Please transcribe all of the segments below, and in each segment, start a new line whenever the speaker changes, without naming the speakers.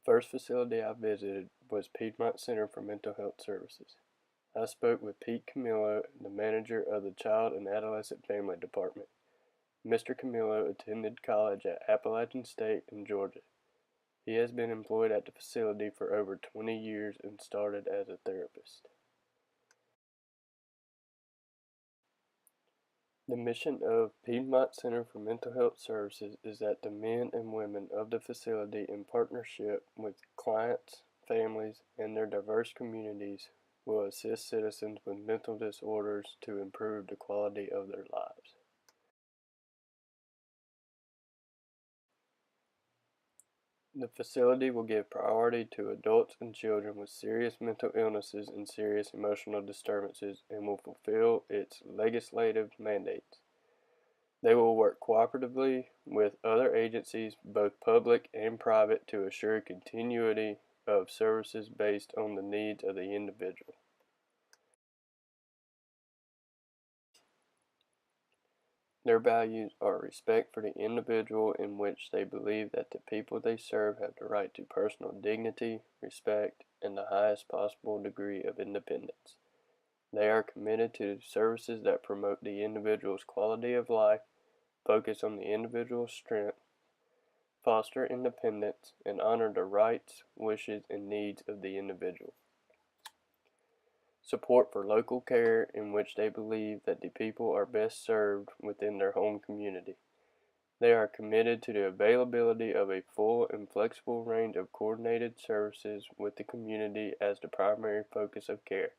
first facility I visited was Piedmont Center for Mental Health Services. I spoke with Pete Camillo, the manager of the Child and Adolescent Family Department. Mr. Camillo attended college at Appalachian State in Georgia. He has been employed at the facility for over 20 years and started as a therapist. The mission of Piedmont Center for Mental Health Services is that the men and women of the facility, in partnership with clients, families, and their diverse communities, will assist citizens with mental disorders to improve the quality of their lives. The facility will give priority to adults and children with serious mental illnesses and serious emotional disturbances and will fulfill its legislative mandates. They will work cooperatively with other agencies, both public and private, to assure continuity of services based on the needs of the individual. Their values are respect for the individual, in which they believe that the people they serve have the right to personal dignity, respect, and the highest possible degree of independence. They are committed to services that promote the individual's quality of life, focus on the individual's strength, foster independence, and honor the rights, wishes, and needs of the individual. Support for local care, in which they believe that the people are best served within their home community. They are committed to the availability of a full and flexible range of coordinated services with the community as the primary focus of care,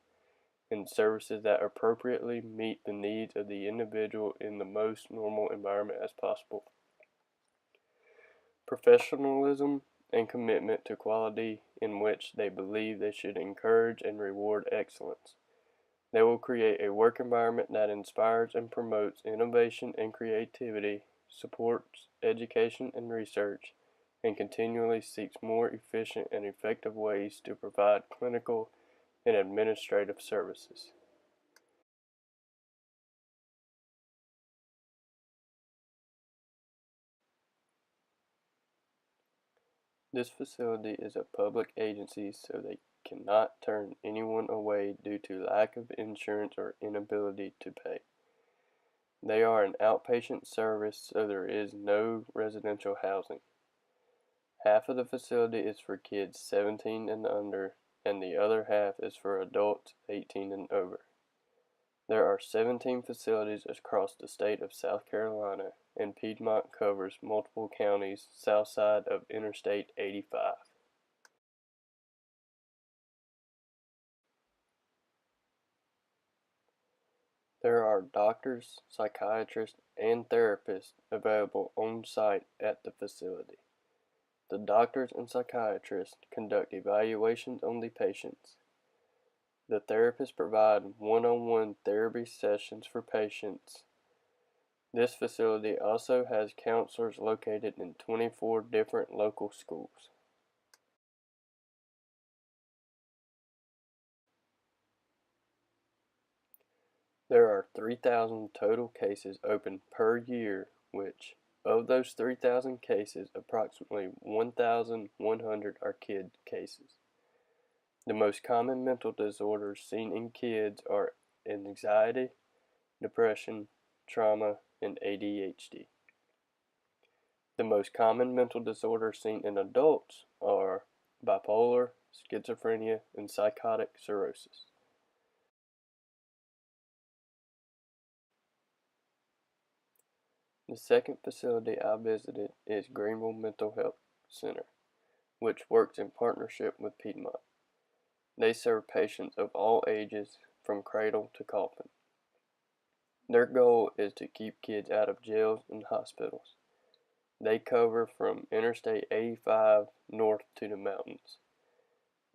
and services that appropriately meet the needs of the individual in the most normal environment as possible. Professionalism and commitment to quality, in which they believe they should encourage and reward excellence. They will create a work environment that inspires and promotes innovation and creativity, supports education and research, and continually seeks more efficient and effective ways to provide clinical and administrative services. This facility is a public agency, so they cannot turn anyone away due to lack of insurance or inability to pay. They are an outpatient service, so there is no residential housing. Half of the facility is for kids 17 and under, and the other half is for adults 18 and over. There are 17 facilities across the state of South Carolina, and Piedmont covers multiple counties south side of Interstate 85. There are doctors, psychiatrists, and therapists available on site at the facility. The doctors and psychiatrists conduct evaluations on the patients. The therapists provide one-on-one therapy sessions for patients. This facility also has counselors located in 24 different local schools. There are 3,000 total cases open per year, which, of those 3,000 cases, approximately 1,100 are kid cases. The most common mental disorders seen in kids are anxiety, depression, trauma, and ADHD. The most common mental disorders seen in adults are bipolar, schizophrenia, and psychotic cirrhosis. The second facility I visited is Greenville Mental Health Center, which works in partnership with Piedmont. They serve patients of all ages, from cradle to coffin. Their goal is to keep kids out of jails and hospitals. They cover from Interstate 85 north to the mountains.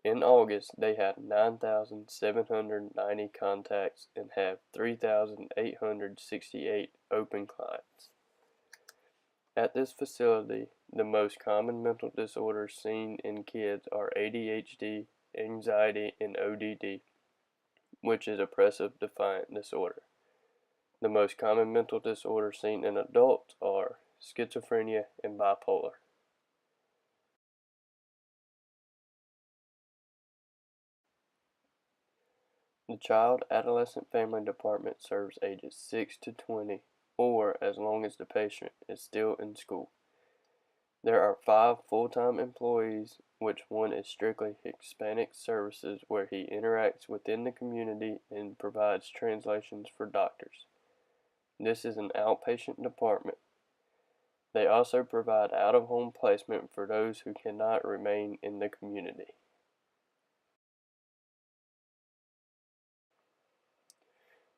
In August, they had 9,790 contacts and have 3,868 open clients. At this facility, the most common mental disorders seen in kids are ADHD, anxiety, and ODD, which is oppressive defiant disorder. The most common mental disorders seen in adults are schizophrenia and bipolar. The Child Adolescent Family Department serves ages 6 to 20 or as long as the patient is still in school. There are 5 full-time employees, which one is strictly Hispanic Services, where he interacts within the community and provides translations for doctors. This is an outpatient department. They also provide out-of-home placement for those who cannot remain in the community.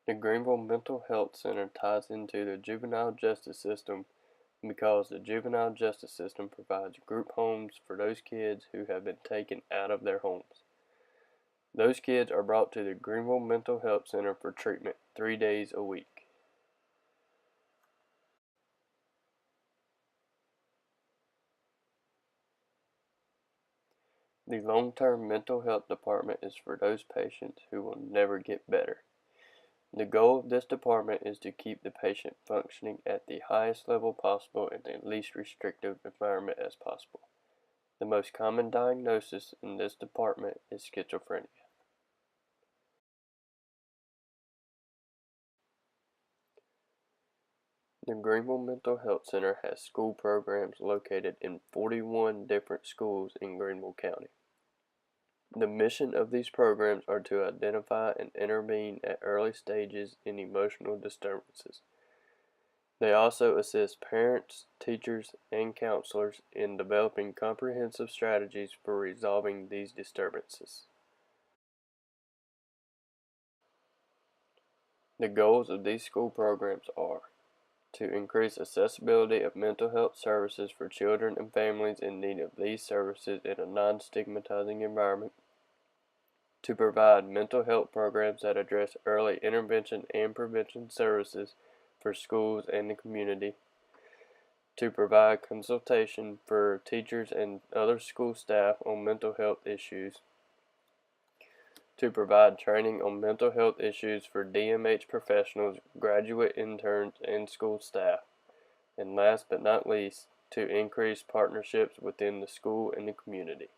The Greenville Mental Health Center ties into the juvenile justice system because the juvenile justice system provides group homes for those kids who have been taken out of their homes. Those kids are brought to the Greenville Mental Health Center for treatment 3 days a week. The long-term mental health department is for those patients who will never get better. The goal of this department is to keep the patient functioning at the highest level possible in the least restrictive environment as possible. The most common diagnosis in this department is schizophrenia. The Greenville Mental Health Center has school programs located in 41 different schools in Greenville County. The mission of these programs are to identify and intervene at early stages in emotional disturbances. They also assist parents, teachers, and counselors in developing comprehensive strategies for resolving these disturbances. The goals of these school programs are to increase accessibility of mental health services for children and families in need of these services in a non-stigmatizing environment, to provide mental health programs that address early intervention and prevention services for schools and the community, to provide consultation for teachers and other school staff on mental health issues, to provide training on mental health issues for DMH professionals, graduate interns, and school staff, and last but not least, to increase partnerships within the school and the community.